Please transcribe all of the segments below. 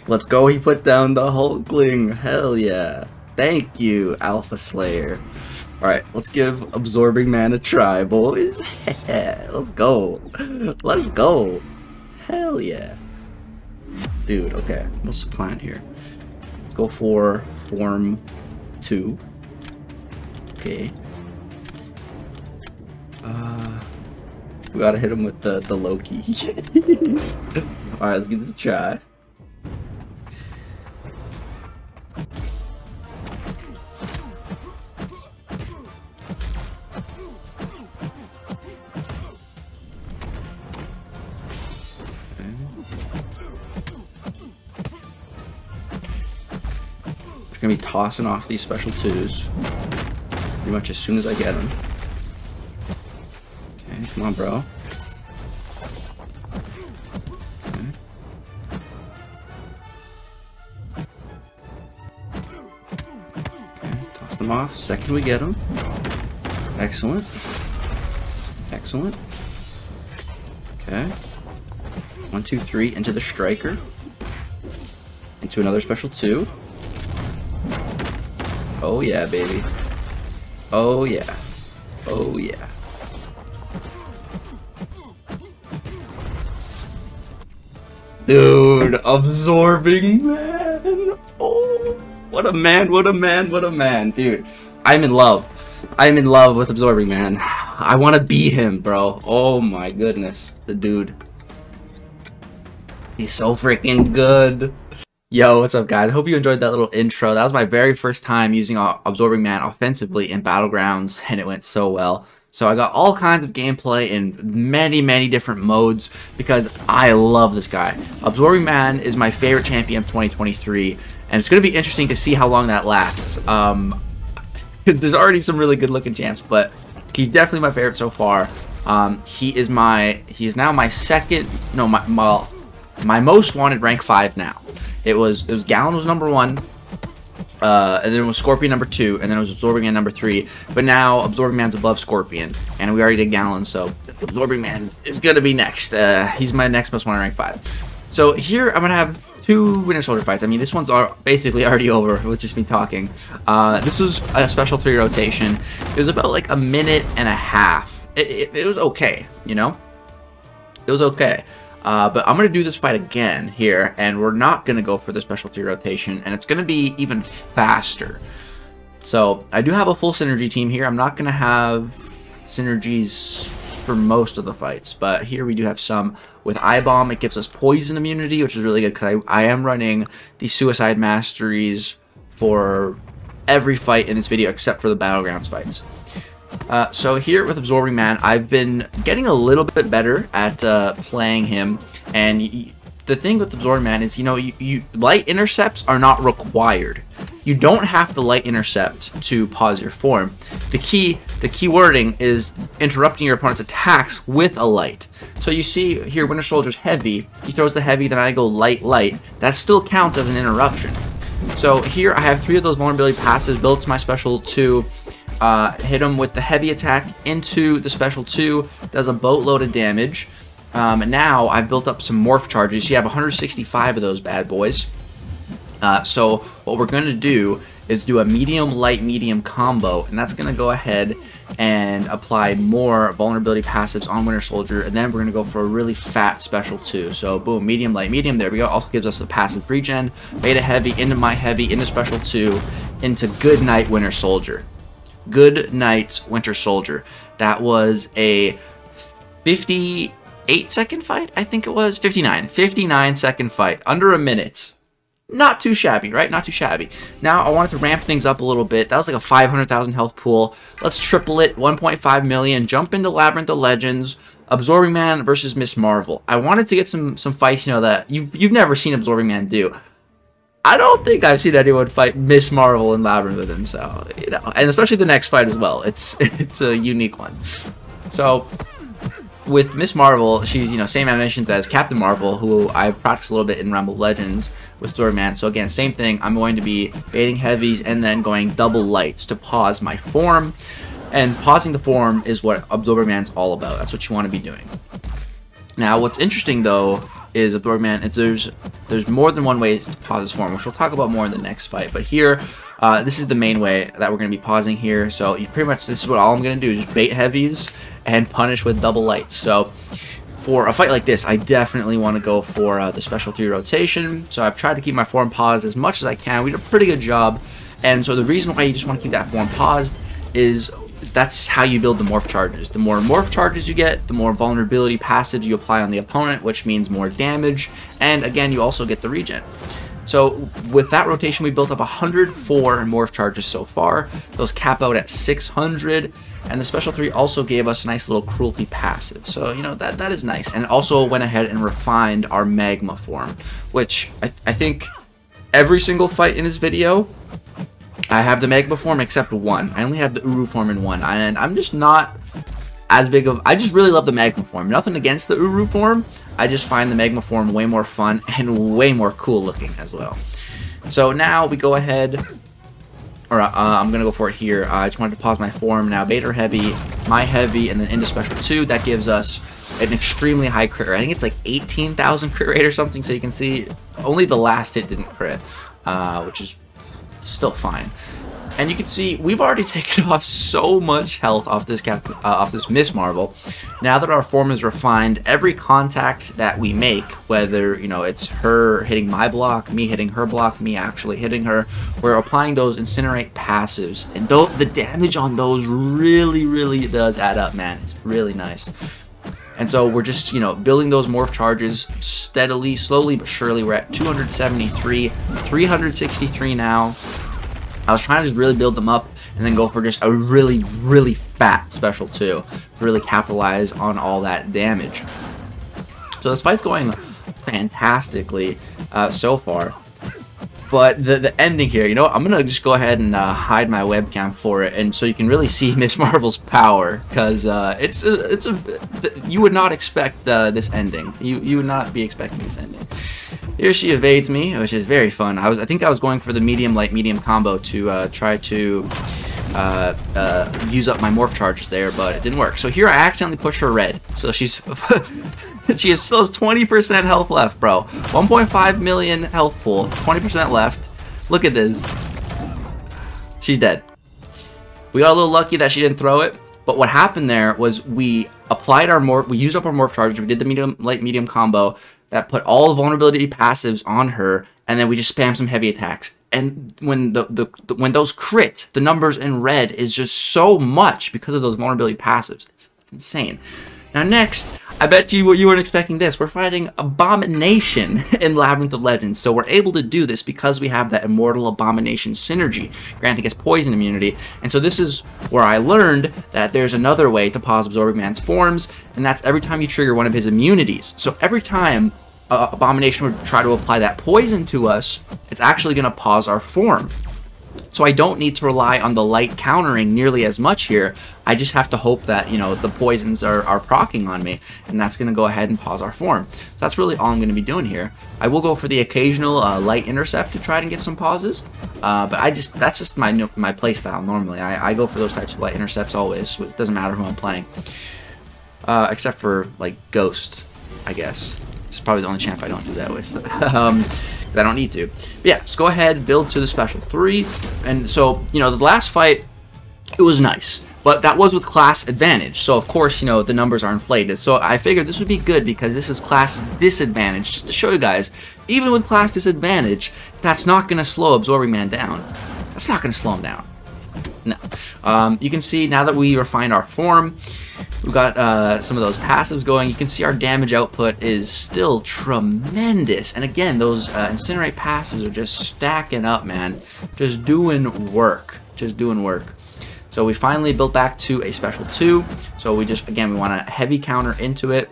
Let's go. He put down the Hulkling. Hell yeah. Thank you, Alpha Slayer. Alright, let's give Absorbing Man a try, boys. Let's go. Let's go. Hell yeah. Dude, okay. What's the plan here? Let's go for Form 2. Okay. We gotta hit him with the Loki. Alright, let's give this a try. Gonna be tossing off these special 2s pretty much as soon as I get them. Okay, come on, bro. Okay. Okay, toss them off. Second we get them. Excellent. Excellent. Okay. 1, 2, 3 into the striker. Into another special 2. Oh yeah, baby. Oh yeah. Oh yeah. Dude, Absorbing Man. Oh, what a man, what a man, what a man. Dude, I'm in love. I'm in love with Absorbing Man. I want to be him, bro. Oh my goodness. The dude. He's so freaking good. Yo, what's up, guys? I hope you enjoyed that little intro. That was my very first time using Absorbing Man offensively in Battlegrounds, and it went so well. So I got all kinds of gameplay in many different modes because I love this guy. Absorbing Man is my favorite champion of 2023, and it's going to be interesting to see how long that lasts. Because there's already some really good looking champs, but he's definitely my favorite so far. He is now my second, no, my most wanted rank 5 now. It was Gallon was number 1, and then it was Scorpion number 2, and then it was Absorbing Man number 3. But now Absorbing Man's above Scorpion, and we already did Gallon, so Absorbing Man is gonna be next. He's my next most wanted rank 5. So here I'm gonna have 2 Winter Soldier fights. I mean, this one's basically already over with just me talking. This was a special 3 rotation. It was about like a minute and a half. It was okay, you know. It was okay. But I'm going to do this fight again here, and we're not going to go for the specialty rotation, and it's going to be even faster. So I do have a full synergy team here. I'm not going to have synergies for most of the fights, but here we do have some. With I-Bomb, it gives us poison immunity, which is really good because I am running the Suicide Masteries for every fight in this video except for the Battlegrounds fights. So here with Absorbing Man, I've been getting a little bit better at playing him, and the thing with Absorbing Man is, you know, light intercepts are not required. You don't have to light intercept to pause your form. The key wording is interrupting your opponent's attacks with a light. So you see here, Winter Soldier's heavy. He throws the heavy, then I go light. That still counts as an interruption. So here I have 3 of those vulnerability passes built to my special 2. Hit him with the heavy attack into the special 2, does a boatload of damage. Now I've built up some morph charges. You have 165 of those bad boys. So what we're going to do is do a medium, light, medium combo, and that's going to go ahead and apply more vulnerability passives on Winter Soldier, and then we're going to go for a really fat special 2. So boom, medium, light, medium, there we go. Also gives us the passive regen, beta heavy, into my heavy, into special 2, into good night Winter Soldier. Good night Winter Soldier. That was a 58-second fight, I think it was. 59-second fight, under a minute. Not too shabby, right? Not too shabby. Now I wanted to ramp things up a little bit. That was like a 500,000 health pool. Let's triple it, 1.5 million. Jump into Labyrinth of Legends. Absorbing Man versus Miss Marvel. I wanted to get some fights, you know, that you've never seen Absorbing Man do. I don't think I've seen anyone fight Miss Marvel in Labyrinth with him, so, you know, and especially the next fight as well. It's a unique one. So with Miss Marvel, she's, you know, same animations as Captain Marvel, who I've practiced a little bit in Rumble Legends with Storyman. So again, same thing. I'm going to be baiting heavies and then going double lights to pause my form. And pausing the form is what Absorbing Man's all about. That's what you want to be doing. Now, what's interesting though is Absorbing Man is there's more than one way to pause his form, which we'll talk about more in the next fight. But here, this is the main way that we're going to be pausing here. So you pretty much, this is what all I'm going to do, is just bait heavies and punish with double lights. So for a fight like this, I definitely want to go for the special 3 rotation. So I've tried to keep my form paused as much as I can. We did a pretty good job. And so the reason why you just want to keep that form paused is that's how you build the morph charges. The more morph charges you get, the more vulnerability passives you apply on the opponent, which means more damage. And again, you also get the regen. So with that rotation, we built up 104 morph charges so far. Those cap out at 600. And the special 3 also gave us a nice little cruelty passive. So, you know, that is nice. And also went ahead and refined our magma form, which I think every single fight in this video, I have the magma form except one. I only have the Yoooo form in one. And I'm just not as big of... I just really love the magma form. Nothing against the Yoooo form. I just find the magma form way more fun and way more cool looking as well. So now we go ahead... Or I'm going to go for it here. I just wanted to pause my form. Now bait her heavy, my heavy, and then into special 2. That gives us an extremely high crit rate. I think it's like 18,000 crit rate or something. So you can see only the last hit didn't crit, which is still fine. And you can see we've already taken off so much health off this Miss Marvel. Now that our form is refined, every contact that we make, whether, you know, it's her hitting my block, me hitting her block, me actually hitting her, we're applying those incinerate passives, and the damage on those really does add up, man. It's really nice. And so we're just, you know, building those morph charges steadily, slowly but surely. We're at 273, 363 now. I was trying to just really build them up and then go for just a really fat special 2 to really capitalize on all that damage. So this fight's going fantastically so far. But the ending here, you know, I'm gonna just go ahead and hide my webcam for it, and so you can really see Miss Marvel's power, because you would not expect this ending. You would not be expecting this ending. Here she evades me, which is very fun. I think I was going for the medium light medium combo to try to use up my morph charges there, but it didn't work. So here I accidentally pushed her red, so she's she still has 20% health left, bro. 1.5 million health pool, 20% left. Look at this. She's dead. We got a little lucky that she didn't throw it, but what happened there was we applied our we used up our morph charges. We did the medium light medium combo that put all the vulnerability passives on her, and then we just spam some heavy attacks. And when when those crit, the numbers in red is just so much because of those vulnerability passives. It's insane. Now next, I bet you weren't expecting this. We're fighting Abomination in Labyrinth of Legends. So we're able to do this because we have that Immortal Abomination synergy, granting us poison immunity. And so this is where I learned that there's another way to pause Absorbing Man's forms, and that's every time you trigger one of his immunities. So every time Abomination would try to apply that poison to us, it's actually going to pause our form. So I don't need to rely on the light countering nearly as much here. I just have to hope that, you know, the poisons are procking on me, and that's going to go ahead and pause our form. So that's really all I'm going to be doing here. I will go for the occasional light intercept to try and get some pauses, but that's just my playstyle normally. I go for those types of light intercepts always. It doesn't matter who I'm playing, except for like Ghost, I guess. It's probably the only champ I don't do that with. I don't need to. But yeah, just go ahead, build to the special 3. And so, you know, the last fight, it was nice, but that was with class advantage. So of course, you know, the numbers are inflated. So I figured this would be good because this is class disadvantage, just to show you guys, even with class disadvantage, that's not going to slow Absorbing Man down. That's not going to slow him down. No. You can see now that we refined our form, we've got some of those passives going. You can see our damage output is still tremendous. And again, those incinerate passives are just stacking up, man. Just doing work. Just doing work. So we finally built back to a special 2. So we just, again, we want a heavy counter into it.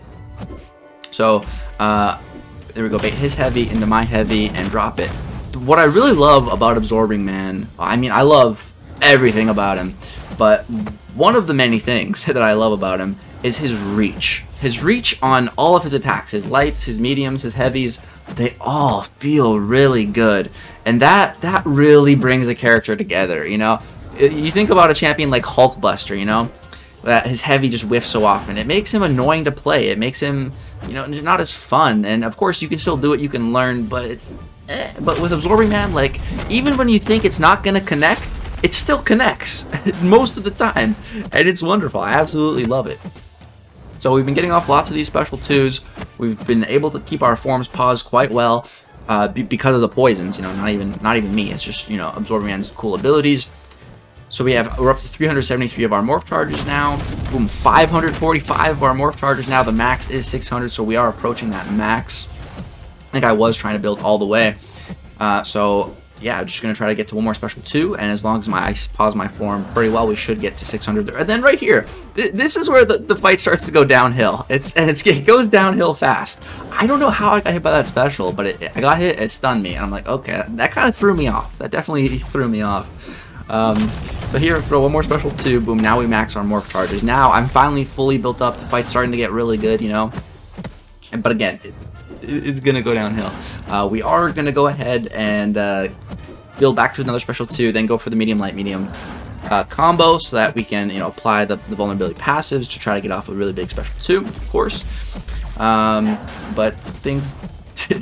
So there we go. Bait his heavy into my heavy and drop it. What I really love about Absorbing Man, I mean, I love everything about him, but one of the many things that I love about him is his reach. His reach on all of his attacks, his lights, his mediums, his heavies, they all feel really good. And that really brings a character together, you know? You think about a champion like Hulkbuster, you know? that his heavy just whiffs so often. It makes him annoying to play. It makes him, you know, not as fun. And of course, you can still do it. You can learn, but it's. But with Absorbing Man, like, even when you think it's not gonna connect, it still connects most of the time, and it's wonderful. I absolutely love it. So we've been getting off lots of these special 2s. We've been able to keep our forms paused quite well because of the poisons. You know, not even me. It's just, you know, Absorbing Man's cool abilities. So we're up to 373 of our morph charges now. Boom, 545 of our morph charges now. The max is 600, so we are approaching that max. I think I was trying to build all the way. So yeah, I'm just going to try to get to one more special 2, and as long as I pause my form pretty well, we should get to 600. And then right here, this is where the fight starts to go downhill. It goes downhill fast. I don't know how I got hit by that special, but I got hit, it stunned me, and I'm like, okay, that kind of threw me off. That definitely threw me off. But here, throw one more special 2, boom, now we max our morph charges. Now I'm finally fully built up, the fight's starting to get really good, you know. But again, it's gonna go downhill. We are gonna go ahead and build back to another special 2, then go for the medium light medium combo, so that we can, you know, apply the vulnerability passives to try to get off a really big special 2, of course. But things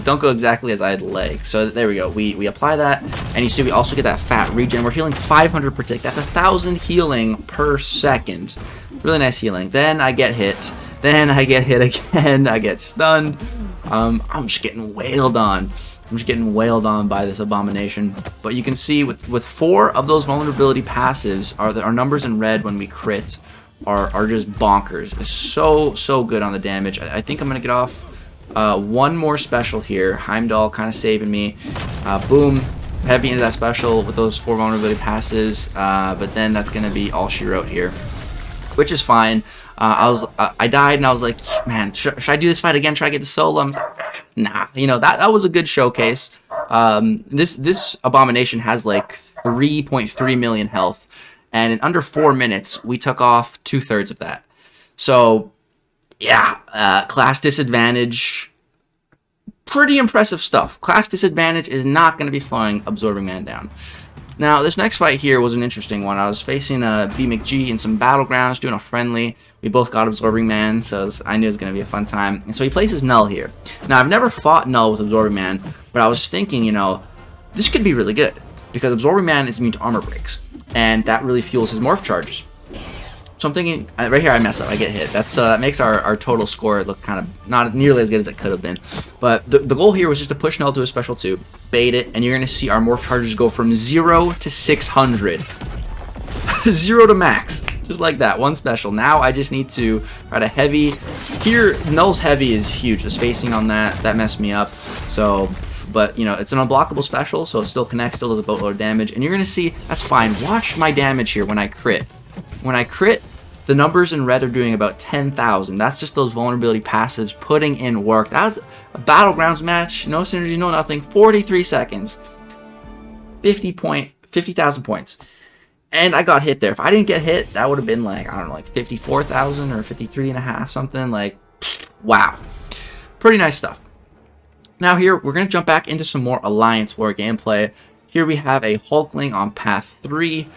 don't go exactly as I'd like. So there we go. We apply that, and you see we also get that fat regen. We're healing 500 per tick. That's 1,000 healing per second. Really nice healing. Then I get hit. Then I get hit again. I get stunned. I'm just getting wailed on. I'm just getting wailed on by this abomination. But you can see with 4 of those vulnerability passives, our numbers in red when we crit are just bonkers. It's so good on the damage. I think I'm gonna get off one more special here. Heimdall kind of saving me. Boom, heavy into that special with those 4 vulnerability passives. But then that's gonna be all she wrote here, which is fine. I died and I was like, man, should I do this fight again? Try to get the solo? Nah, you know, that was a good showcase. This abomination has like 3.3 million health, and in under 4 minutes we took off 2/3 of that. So yeah, class disadvantage, pretty impressive stuff. Class disadvantage is not going to be slowing Absorbing Man down. Now, this next fight here was an interesting one. I was facing B McG in some battlegrounds, doing a friendly. We both got Absorbing Man, so I knew it was going to be a fun time. And so he places Null here. Now, I've never fought Null with Absorbing Man, but I was thinking, you know, this could be really good, because Absorbing Man is immune to armor breaks, and that really fuels his morph charges. So I'm thinking, right here I mess up, I get hit. That makes our total score look kind of not nearly as good as it could have been. But the goal here was just to push Null to a special 2, bait it, and you're going to see our morph charges go from 0 to 600. 0 to max. Just like that, one special. Now I just need to try to heavy. Here, Null's heavy is huge. The spacing on that messed me up. So, but, you know, it's an unblockable special, so it still connects, still does a boatload of damage. And you're going to see, that's fine. Watch my damage here when I crit. When I crit, the numbers in red are doing about 10,000. That's just those vulnerability passives putting in work. That was a Battlegrounds match. No synergy, no nothing. 43 seconds. 50,000 points. And I got hit there. If I didn't get hit, that would have been like, I don't know, like 54,000 or 53.5, something. Like, wow. Pretty nice stuff. Now here, we're going to jump back into some more Alliance War gameplay. Here we have a Hulkling on path 3.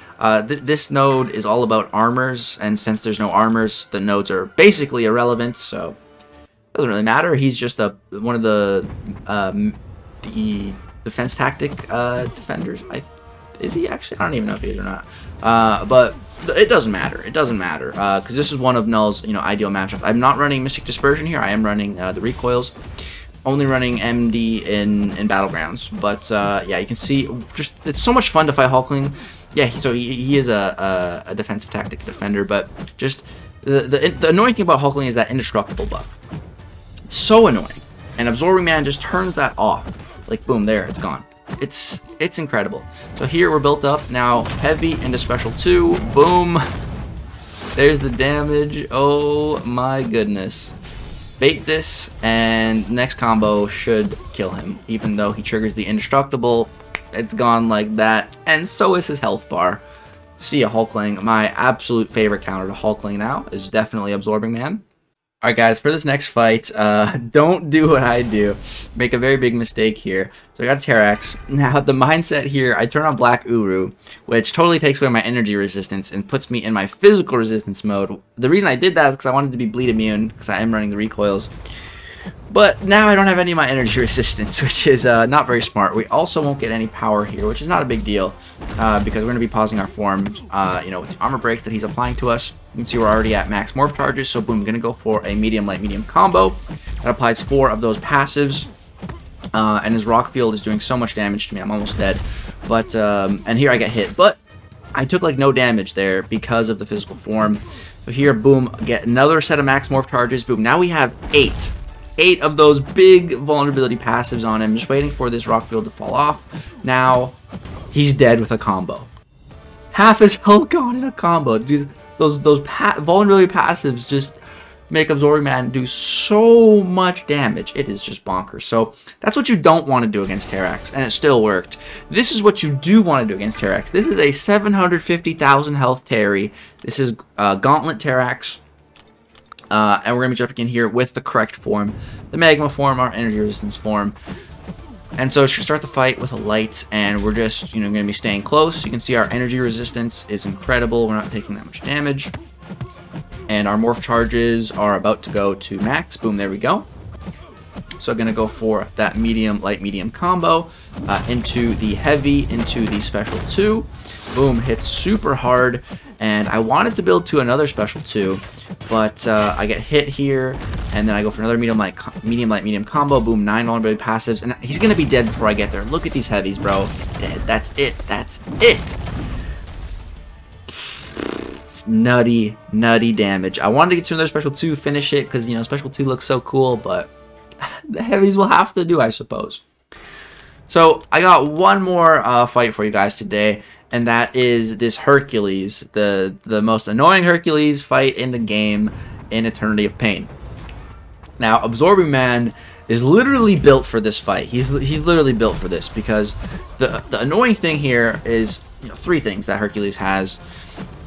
This node is all about armors, and since there's no armors, the nodes are basically irrelevant, so it doesn't really matter. He's just one of the defense tactic defenders. Is he actually? I don't even know if he is or not. But it doesn't matter. It doesn't matter because this is one of Null's ideal matchups. I'm not running Mystic Dispersion here. I am running the recoils. Only running MD in Battlegrounds, but yeah, you can see just it's so much fun to fight Hulkling. Yeah, so he is a defensive tactic defender, but just the annoying thing about Hulkling is that indestructible buff. It's so annoying, and Absorbing Man just turns that off. Like boom, there, it's gone. It's incredible. So here we're built up now, heavy into special 2. Boom. There's the damage. Oh my goodness. Bait this, and next combo should kill him. Even though he triggers the indestructible, it's gone like that, and so is his health bar. See ya, Hulkling. My absolute favorite counter to Hulkling now is definitely Absorbing Man. Alright guys, for this next fight, don't do what I do. Make a very big mistake here. So I got a Terax. Now the mindset here, I turn on Black Uru, which totally takes away my energy resistance and puts me in my physical resistance mode. The reason I did that is because I wanted to be bleed immune, because I am running the recoils. But now I don't have any of my energy resistance, which is not very smart. We also won't get any power here, which is not a big deal, because we're going to be pausing our form, you know, with the armor breaks that he's applying to us. You can see we're already at max morph charges, so boom, I'm going to go for a medium, light, medium combo. That applies 4 of those passives, and his rock field is doing so much damage to me. I'm almost dead, but, and here I get hit, but I took like no damage there because of the physical form. So here, boom, get another set of max morph charges, boom, now we have 8 of those big vulnerability passives on him. Just waiting for this rock field to fall off. Now, he's dead with a combo. Half his health gone in a combo. Those vulnerability passives just make Absorbing Man do so much damage. It is just bonkers. So, that's what you don't want to do against Terax, and it still worked. This is what you do want to do against Terax. This is a 750,000 health Terry. This is Gauntlet Terax. And we're going to be jumping in here with the correct form, the Magma form, our energy resistance form. And so should start the fight with a light, and we're just, you know, going to be staying close. You can see our energy resistance is incredible. We're not taking that much damage. And our morph charges are about to go to max. Boom, there we go. So I'm going to go for that medium, light, medium combo into the heavy, into the special 2. Boom, hits super hard. And I wanted to build to another special 2, but I get hit here, and then I go for another medium, light, medium combo. Boom, 9 vulnerability passives, and he's gonna be dead before I get there. Look at these heavies, bro. He's dead. That's it. That's it. Nutty damage. I wanted to get to another special 2, finish it, because, you know, special 2 looks so cool, but the heavies will have to do, I suppose. So I got one more fight for you guys today, and that is this Hercules, the most annoying Hercules fight in the game in Eternity of Pain. Now, Absorbing Man is literally built for this fight. He's literally built for this, because the annoying thing here is, you know, 3 things that Hercules has.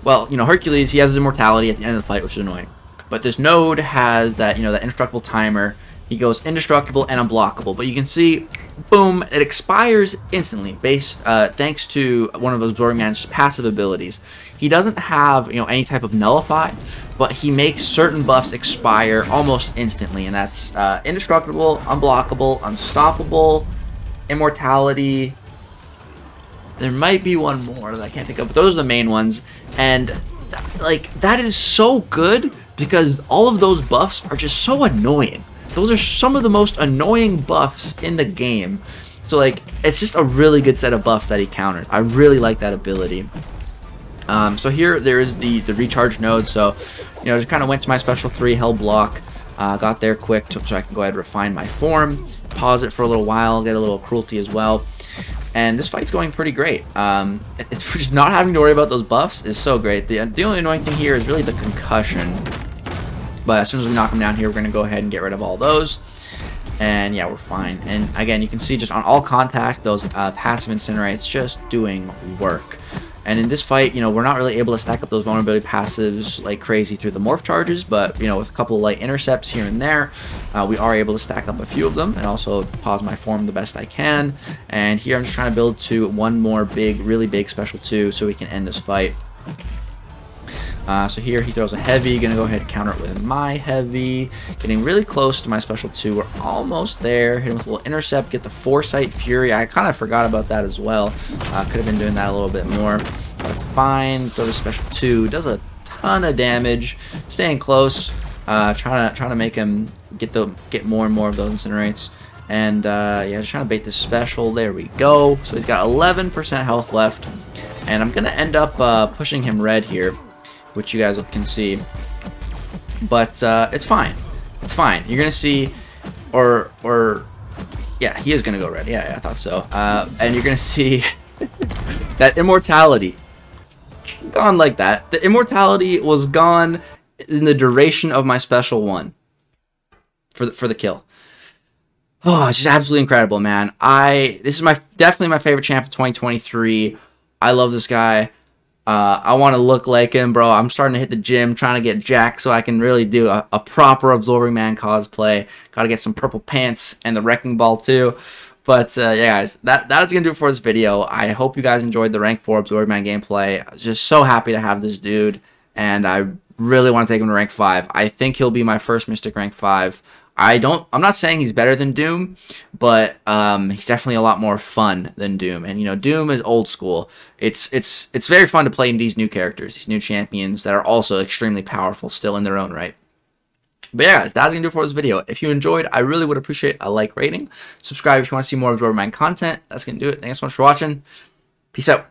Well, you know, Hercules, he has his immortality at the end of the fight, which is annoying. But this node has that, you know, that indestructible timer. He goes indestructible and unblockable, but you can see, boom, it expires instantly, thanks to one of Absorbing Man's passive abilities. He doesn't have, you know, any type of nullify, but he makes certain buffs expire almost instantly, and that's indestructible, unblockable, unstoppable, immortality. There might be one more that I can't think of, but those are the main ones, and like that is so good because all of those buffs are just so annoying. Those are some of the most annoying buffs in the game. So, like, it's just a really good set of buffs that he counters. I really like that ability. So here, there is the recharge node. So, you know, just kind of went to my special 3, Hell Block. Got there quick so I can go ahead and refine my form. Pause it for a little while, get a little cruelty as well. And this fight's going pretty great. It's just not having to worry about those buffs is so great. The only annoying thing here is really the concussion. But as soon as we knock them down here, we're going to go ahead and get rid of all those. And yeah, we're fine. And again, you can see just on all contact, those passive incinerates just doing work. And in this fight, you know, we're not really able to stack up those vulnerability passives like crazy through the morph charges. But, you know, with a couple of light intercepts here and there, we are able to stack up a few of them. And also pause my form the best I can. And here I'm just trying to build to one more big, really big special 2 so we can end this fight. So here he throws a heavy, gonna go ahead and counter it with my heavy, getting really close to my special 2. We're almost there. Hit him with a little intercept, get the Foresight Fury. I kind of forgot about that as well. Could have been doing that a little bit more, but it's fine. Throw the special 2, does a ton of damage, staying close, trying to make him get more and more of those incinerates. And yeah, just trying to bait this special. There we go. So he's got 11% health left, and I'm gonna end up pushing him red here, which you guys can see, but it's fine. It's fine. You're gonna see, or yeah, he is gonna go red. Yeah, I thought so. And you're gonna see that immortality gone like that. The immortality was gone in the duration of my special 1 for the kill. Oh, it's just absolutely incredible, man. This is definitely my favorite champ of 2023. I love this guy. I want to look like him, bro. I'm starting to hit the gym, trying to get jacked so I can really do a proper Absorbing Man cosplay. Got to get some purple pants and the Wrecking Ball too. But yeah, guys, that is going to do it for this video. I hope you guys enjoyed the rank 4 Absorbing Man gameplay. I was just so happy to have this dude, and I really want to take him to rank 5. I think he'll be my first Mystic rank 5. I'm not saying he's better than Doom, but he's definitely a lot more fun than Doom. And, you know, Doom is old school. It's very fun to play in these new characters, these new champions that are also extremely powerful still in their own right. But yeah, guys, that's going to do it for this video. If you enjoyed, I really would appreciate a like rating. Subscribe if you want to see more Absorbing Man content. That's going to do it. Thanks so much for watching. Peace out.